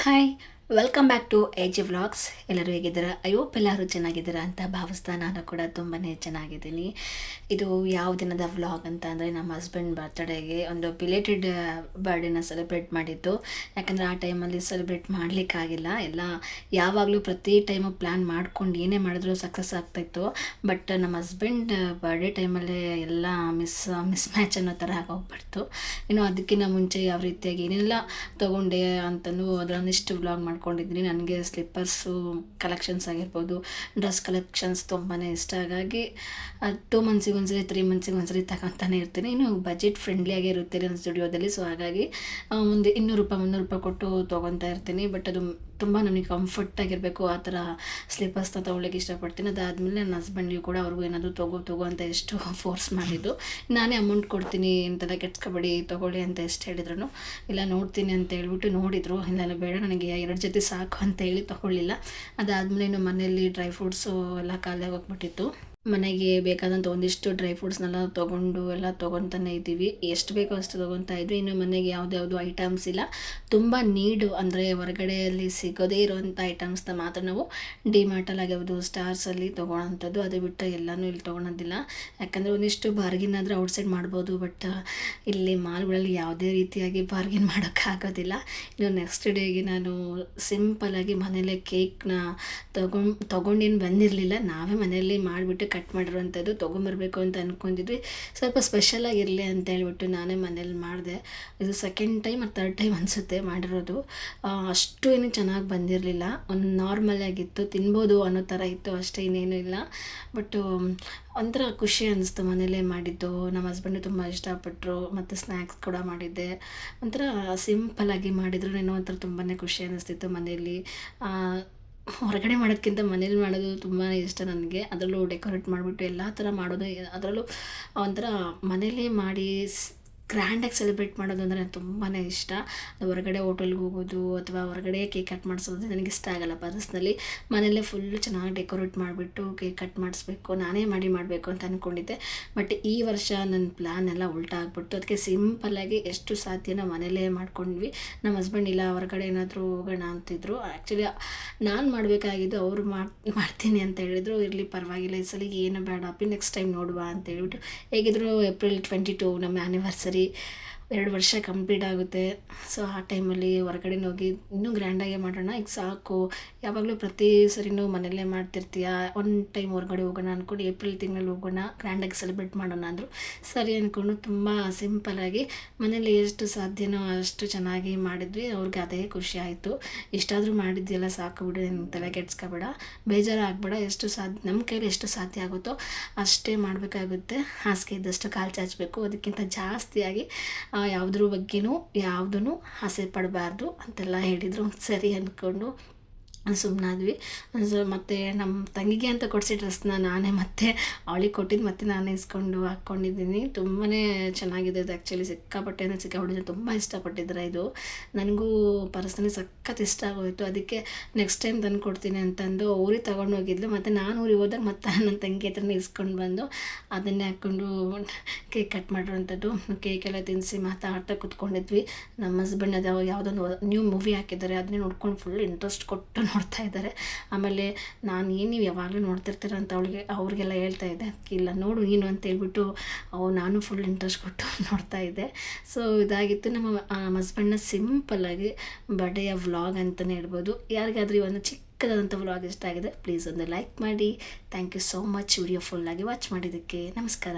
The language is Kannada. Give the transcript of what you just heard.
Hi, welcome back to AG vlogs. ಎಲ್ಲರೂ ಹೇಗಿದ್ದೀರಾ? ಎಲ್ಲರೂ ಚೆನ್ನಾಗಿದ್ದೀರಾ ಅಂತ ಭಾವಿಸ್ತಾ ನಾನು ಕೂಡ ತುಂಬಾ ಚೆನ್ನಾಗಿದ್ದೀನಿ. ಇದು ಯಾವ ದಿನದ ವ್ಲಾಗ್ ಅಂತ ಅಂದರೆ ನಮ್ಮ ಹಸ್ಬೆಂಡ್ ಬರ್ತ್ಡೇಗೆ ಒಂದು ಬಿಲೇಟೆಡ್ ಬರ್ಡೇನ ಸೆಲೆಬ್ರೇಟ್ ಮಾಡಿದ್ದು. ಯಾಕಂದರೆ ಆ ಟೈಮಲ್ಲಿ ಸೆಲೆಬ್ರೇಟ್ ಮಾಡಲಿಕ್ಕಾಗಿಲ್ಲ. ಎಲ್ಲ ಯಾವಾಗಲೂ ಪ್ರತಿ ಟೈಮು ಪ್ಲ್ಯಾನ್ ಮಾಡ್ಕೊಂಡು ಏನೇ ಮಾಡಿದ್ರು ಸಕ್ಸಸ್ ಆಗ್ತಾಯಿತ್ತು. ಬಟ್ ನಮ್ಮ ಹಸ್ಬೆಂಡ್ ಬರ್ಡೇ ಟೈಮಲ್ಲೇ ಎಲ್ಲ ಮಿಸ್ ಮ್ಯಾಚ್ ಅನ್ನೋ ಥರ ಆಗೋಗ್ಬಿಡ್ತು. ಇನ್ನು ಅದಕ್ಕಿಂತ ಮುಂಚೆ ಯಾವ ರೀತಿಯಾಗಿ ಏನೆಲ್ಲ ತೊಗೊಂಡೆ ಅಂತಲೂ ಅದರೊಂದಿಷ್ಟು ವ್ಲಾಗ್ ಮಾಡ್ಕೊಂಡಿದ್ದೀನಿ. ನನಗೆ ಸ್ಲಿಪ್ಪರ್ಸು ಕಲೆಕ್ಷನ್ಸ್ ಆಗಿರ್ಬೋದು, ಡ್ರೆಸ್ ಕಲೆಕ್ಷನ್ಸ್ ತುಂಬಾ ಇಷ್ಟ. ಹಾಗಾಗಿ 2 ಮಂತ್ಸಿಗೆ ಒಂದ್ಸರಿ 3 ಮಂತ್ಸಿಗೆ ಒಂದ್ಸರಿ ತಗೊತಾನೆ ಇರ್ತೀನಿ. ಇನ್ನು ಬಜೆಟ್ ಫ್ರೆಂಡ್ಲಿಯಾಗೇ ಇರುತ್ತೆ ನನ್ನ ಸ್ಟುಡಿಯೋದಲ್ಲಿ. ಸೊ ಹಾಗಾಗಿ ಒಂದು 200 ರೂಪಾಯಿ 300 ರೂಪಾಯಿ ಕೊಟ್ಟು ತೊಗೊತಾ ಇರ್ತೀನಿ. ಬಟ್ ಅದು ತುಂಬ ನನಗೆ ಕಂಫರ್ಟಾಗಿರಬೇಕು, ಆ ಥರ ಸ್ಲಿಪ್ಪರ್ಸ್ನ ತೊಗೊಳ್ಳಿಕ್ಕೆ ಇಷ್ಟಪಡ್ತೀನಿ. ಅದಾದಮೇಲೆ ನನ್ನ ಹಸ್ಬೆಂಡಿಗೂ ಕೂಡ ಅವ್ರಿಗೂ ಏನಾದರೂ ತಗೋ ಅಂತ ಎಷ್ಟು ಫೋರ್ಸ್ ಮಾಡಿದ್ದು. ನಾನೇ ಅಮೌಂಟ್ ಕೊಡ್ತೀನಿ ಅಂತೆಲ್ಲ ಕೆಡ್ಸ್ಕೊಬೇಡಿ ತೊಗೊಳ್ಳಿ ಅಂತ ಎಷ್ಟು ಹೇಳಿದ್ರು ಇಲ್ಲ ನೋಡ್ತೀನಿ ಅಂತ ಹೇಳ್ಬಿಟ್ಟು ನೋಡಿದರು. ಇಲ್ಲ ಬೇಡ ನನಗೆ 2 ಜೊತೆ ಸಾಕು ಅಂತ ಹೇಳಿ ತೊಗೊಳ್ಳಿಲ್ಲ. ಅದಾದಮೇಲೆ ಇನ್ನು ಮನೆಯಲ್ಲಿ ಡ್ರೈ ಫ್ರೂಟ್ಸು ಎಲ್ಲ ಖಾಲಿ ಆಗೋಗ್ಬಿಟ್ಟಿತ್ತು. ಮನೆಗೆ ಬೇಕಾದಂಥ ಒಂದಿಷ್ಟು ಡ್ರೈ ಫ್ರೂಟ್ಸ್ನೆಲ್ಲ ತೊಗೊಂಡು ಎಲ್ಲ ತೊಗೊತಾನೆ ಇದ್ದೀವಿ. ಎಷ್ಟು ಬೇಕೋ ಅಷ್ಟು ತೊಗೊತಾ ಇದ್ವಿ. ಇನ್ನು ಮನೆಗೆ ಯಾವುದ್ಯಾವುದು ಐಟಮ್ಸ್ ಇಲ್ಲ, ತುಂಬ ನೀಡು ಅಂದರೆ ಹೊರಗಡೆಯಲ್ಲಿ ಸಿಗೋದೇ ಇರೋವಂಥ ಐಟಮ್ಸ್ನ ಮಾತ್ರ ನಾವು ಡಿಮಾರ್ಟಲ್ಲಿ ಆಗಿರ್ಬೋದು, ಸ್ಟಾರ್ಸಲ್ಲಿ ತೊಗೊಳೋಂಥದ್ದು. ಅದು ಬಿಟ್ಟು ಎಲ್ಲನೂ ಇಲ್ಲಿ ತೊಗೊಳೋದಿಲ್ಲ. ಯಾಕಂದರೆ ಒಂದಿಷ್ಟು ಬಾರ್ಗಿನ್ ಆದರೆ ಔಟ್ಸೈಡ್ ಮಾಡ್ಬೋದು, ಬಟ್ ಇಲ್ಲಿ ಮಾಲ್ಗಳಲ್ಲಿ ಯಾವುದೇ ರೀತಿಯಾಗಿ ಬಾರ್ಗಿನ್ ಮಾಡೋಕ್ಕಾಗೋದಿಲ್ಲ. ಇನ್ನು ನೆಕ್ಸ್ಟ್ ಡೇಗೆ ನಾನು ಸಿಂಪಲ್ಲಾಗಿ ಮನೆಯಲ್ಲೇ ಕೇಕ್ನ ತೊಗೊಂಡೇನು ಬಂದಿರಲಿಲ್ಲ. ನಾವೇ ಮನೆಯಲ್ಲಿ ಮಾಡಿಬಿಟ್ಟು ಕಟ್ ಮಾಡಿರೋವಂಥದ್ದು ತೊಗೊಂಬರ್ಬೇಕು ಅಂತ ಅಂದ್ಕೊಂಡಿದ್ವಿ. ಸ್ವಲ್ಪ ಸ್ಪೆಷಲಾಗಿರಲಿ ಅಂತ ಹೇಳ್ಬಿಟ್ಟು ನಾನೇ ಮನೇಲಿ ಮಾಡಿದೆ. ಇದು ಸೆಕೆಂಡ್ ಟೈಮ್ ಮತ್ತು 3rd ಟೈಮ್ ಅನಿಸುತ್ತೆ ಮಾಡಿರೋದು. ಅಷ್ಟು ಏನು ಚೆನ್ನಾಗಿ ಬಂದಿರಲಿಲ್ಲ, ಒಂದು ನಾರ್ಮಲಾಗಿತ್ತು, ತಿನ್ಬೋದು ಅನ್ನೋ ಥರ ಇತ್ತು ಅಷ್ಟೇ, ಇನ್ನೇನು ಇಲ್ಲ. ಬಟ್ಟು ಒಂಥರ ಖುಷಿ ಅನ್ನಿಸ್ತು ಮನೇಲೇ ಮಾಡಿದ್ದು. ನಮ್ಮ ಹಸ್ಬೆಂಡು ತುಂಬ ಇಷ್ಟಪಟ್ಟರು. ಮತ್ತು ಸ್ನ್ಯಾಕ್ಸ್ ಕೂಡ ಮಾಡಿದ್ದೆ. ಒಂಥರ ಸಿಂಪಲ್ಲಾಗಿ ಮಾಡಿದ್ರು ಏನೋ ಒಂಥರ ತುಂಬಾ ಖುಷಿ ಅನ್ನಿಸ್ತಿತ್ತು ಮನೆಯಲ್ಲಿ. ಹೊರಗಡೆ ಮಾಡೋದಕ್ಕಿಂತ ಮನೇಲಿ ಮಾಡೋದು ತುಂಬಾ ಇಷ್ಟ ನನಗೆ. ಅದರಲ್ಲೂ ಡೆಕೋರೇಟ್ ಮಾಡಿಬಿಟ್ಟು ಎಲ್ಲ ಥರ ಮಾಡೋದು, ಅದರಲ್ಲೂ ಒಂಥರ ಮನೇಲೇ ಮಾಡಿ ಗ್ರ್ಯಾಂಡಾಗಿ ಸೆಲೆಬ್ರೇಟ್ ಮಾಡೋದು ಅಂದರೆ ನನಗೆ ತುಂಬಾ ಇಷ್ಟ. ಹೊರಗಡೆ ಹೋಟೆಲ್ಗೆ ಹೋಗೋದು ಅಥವಾ ಹೊರಗಡೆ ಕೇಕ್ ಕಟ್ ಮಾಡಿಸೋದು ನನಗೆ ಇಷ್ಟ ಆಗೋಲ್ಲ. ಪರ್ಸ್ನಲಿ ಮನೆಯಲ್ಲೇ ಫುಲ್ಲು ಚೆನ್ನಾಗಿ ಡೆಕೋರೇಟ್ ಮಾಡಿಬಿಟ್ಟು ಕೇಕ್ ಕಟ್ ಮಾಡಿಸ್ಬೇಕು, ನಾನೇ ಮಾಡಬೇಕು ಅಂತ ಅಂದ್ಕೊಂಡಿದ್ದೆ. ಬಟ್ ಈ ವರ್ಷ ನನ್ನ ಪ್ಲ್ಯಾನ್ ಎಲ್ಲ ಉಲ್ಟಾ ಆಗಿಬಿಡ್ತು. ಅದಕ್ಕೆ ಸಿಂಪಲ್ಲಾಗಿ ಎಷ್ಟು ಸಾಧ್ಯನೋ ಮನೆಯಲ್ಲೇ ಮಾಡ್ಕೊಂಡ್ವಿ. ನಮ್ಮ ಹಸ್ಬೆಂಡ್ ಇಲ್ಲ ಹೊರಗಡೆ ಏನಾದರೂ ಹೋಗೋಣ ಅಂತಿದ್ರು. ಆ್ಯಕ್ಚುಲಿ ನಾನು ಮಾಡಬೇಕಾಗಿದ್ದು ಅವರು ಮಾಡ್ತೀನಿ ಅಂತ ಹೇಳಿದರು. ಇರಲಿ ಪರವಾಗಿಲ್ಲ, ಈ ಸಲ ಏನು ಬೇಡ ಅಪ್ಪಿ, ನೆಕ್ಸ್ಟ್ ಟೈಮ್ ನೋಡುವ ಅಂತ ಹೇಳ್ಬಿಟ್ಟು. ಹೇಗಿದ್ರು April 22 ನಮ್ಮ ಆ್ಯನಿವರ್ಸರಿ, 2 ವರ್ಷ ಕಂಪ್ಲೀಟ್ ಆಗುತ್ತೆ. ಸೊ ಆ ಟೈಮಲ್ಲಿ ಹೊರಗಡೆ ಹೋಗಿ ಇನ್ನೂ ಗ್ರ್ಯಾಂಡಾಗೆ ಮಾಡೋಣ, ಈಗ ಸಾಕು, ಯಾವಾಗಲೂ ಪ್ರತಿ ಸರಿನೂ ಮನೆಯಲ್ಲೇ ಮಾಡ್ತಿರ್ತೀಯ, ಒಂದು ಟೈಮ್ ಹೊರಗಡೆ ಹೋಗೋಣ ಅಂದ್ಕೊಂಡು ಏಪ್ರಿಲ್ ತಿಂಗಳಲ್ಲಿ ಹೋಗೋಣ, ಗ್ರ್ಯಾಂಡಾಗಿ ಸೆಲೆಬ್ರೇಟ್ ಮಾಡೋಣ ಅಂದರು. ಸರಿ ಅಂದ್ಕೊಂಡು ತುಂಬ ಸಿಂಪಲ್ಲಾಗಿ ಮನೇಲಿ ಎಷ್ಟು ಸಾಧ್ಯನೋ ಅಷ್ಟು ಚೆನ್ನಾಗಿ ಮಾಡಿದ್ವಿ. ಅವ್ರಿಗೆ ಅದೇ ಖುಷಿ ಆಯಿತು. ಇಷ್ಟಾದರೂ ಮಾಡಿದ್ಯಲ್ಲ ಸಾಕು ಬಿಡು, ನಿನ್ನ ತಲೆ ಕೆಡ್ಸ್ಕೊಬೇಡ, ಬೇಜಾರು ಆಗಬೇಡ, ಎಷ್ಟು ಸಾಧ್ಯ ನಮ್ಮ ಕೈಲಿ ಎಷ್ಟು ಸಾಧ್ಯ ಆಗುತ್ತೋ ಅಷ್ಟೇ ಮಾಡಬೇಕಾಗುತ್ತೆ. ಹಾಸಿಗೆ ಇದ್ದಷ್ಟು ಕಾಲು ಚಾಚಬೇಕು, ಅದಕ್ಕಿಂತ ಜಾಸ್ತಿಯಾಗಿ ಯಾವುದ್ರ ಬಗ್ಗೆನೂ ಯಾವುದೂ ಆಸೆ ಪಡಬಾರ್ದು ಅಂತೆಲ್ಲ ಹೇಳಿದರು. ಸರಿ ಅಂದ್ಕೊಂಡು ಸುಮ್ಮನಾದ್ವಿ. ಮತ್ತು ನಮ್ಮ ತಂಗಿಗೆ ಅಂತ ಕೊಡಿಸಿ ಡ್ರೆಸ್ನ ನಾನೇ ಮತ್ತೆ ಅವಳಿಗೆ ಕೊಟ್ಟಿದ್ದು ಮತ್ತೆ ನಾನೇ ಇಸ್ಕೊಂಡು ಹಾಕ್ಕೊಂಡಿದ್ದೀನಿ. ತುಂಬಾ ಚೆನ್ನಾಗಿದೆ ಅದು. ಆ್ಯಕ್ಚುಲಿ ಸಿಕ್ಕಾಪಟ್ಟೆ ಹುಡುಗ ತುಂಬ ಇಷ್ಟಪಟ್ಟಿದ್ದಾರೆ. ಇದು ನನಗೂ ಪರ್ಸನಲಿ ಸಖತ್ ಇಷ್ಟ ಆಗೋಯಿತು. ಅದಕ್ಕೆ ನೆಕ್ಸ್ಟ್ ಟೈಮ್ ತಂದು ಕೊಡ್ತೀನಿ ಅಂತಂದು ಊರಿಗೆ ತೊಗೊಂಡು ಹೋಗಿದ್ಲು. ಮತ್ತು ನಾನು ಊರಿಗೆ ಹೋದಾಗ ಮತ್ತು ನನ್ನ ತಂಗಿ ಹತ್ರನೇ ಇಸ್ಕೊಂಡು ಬಂದು ಅದನ್ನೇ ಹಾಕ್ಕೊಂಡು ಕೇಕ್ ಕಟ್ ಮಾಡಿರೋಂಥದ್ದು. ಕೇಕೆಲ್ಲ ತಿನ್ನಿಸಿ ಮಾತಾಡ್ತಾ ಕೂತ್ಕೊಂಡಿದ್ವಿ. ನಮ್ಮ ಹಸ್ಬೆಂಡ್ ಅದು ಯಾವುದೊಂದು ನ್ಯೂ ಮೂವಿ ಹಾಕಿದ್ದಾರೆ, ಅದನ್ನೇ ನೋಡ್ಕೊಂಡು ಫುಲ್ ಇಂಟ್ರೆಸ್ಟ್ ಕೊಟ್ಟು ನೋಡ್ತಾ ಇದ್ದಾರೆ. ಆಮೇಲೆ ನಾನು ನೀವು ಯಾವಾಗಲೂ ನೋಡ್ತಿರ್ತೀರ ಅಂತ ಅವ್ರಿಗೆಲ್ಲ ಹೇಳ್ತಾ ಇದ್ದೆ. ಇಲ್ಲ ನೋಡು ನೀನು ಅಂತ ಹೇಳ್ಬಿಟ್ಟು ನಾನು ಫುಲ್ ಇಂಟ್ರೆಸ್ಟ್ ಕೊಟ್ಟು ನೋಡ್ತಾ ಇದ್ದೆ. ಸೊ ಇದಾಗಿತ್ತು ನಮ್ಮ ಹಸ್ಬೆಂಡ್ನ ಸಿಂಪಲ್ಲಾಗಿ ಬರ್ಡೇಯ ವ್ಲಾಗ್ ಅಂತಲೇ ಹೇಳ್ಬೋದು. ಯಾರಿಗಾದ್ರೂ ಒಂದು ಚಿಕ್ಕದಾದಂಥ ವ್ಲಾಗ್ ಇಷ್ಟ ಆಗಿದೆ ಪ್ಲೀಸ್ ಒಂದು ಲೈಕ್ ಮಾಡಿ. Thank you so much video ಫುಲ್ಲಾಗಿ ವಾಚ್ ಮಾಡಿದ್ದಕ್ಕೆ. ನಮಸ್ಕಾರ.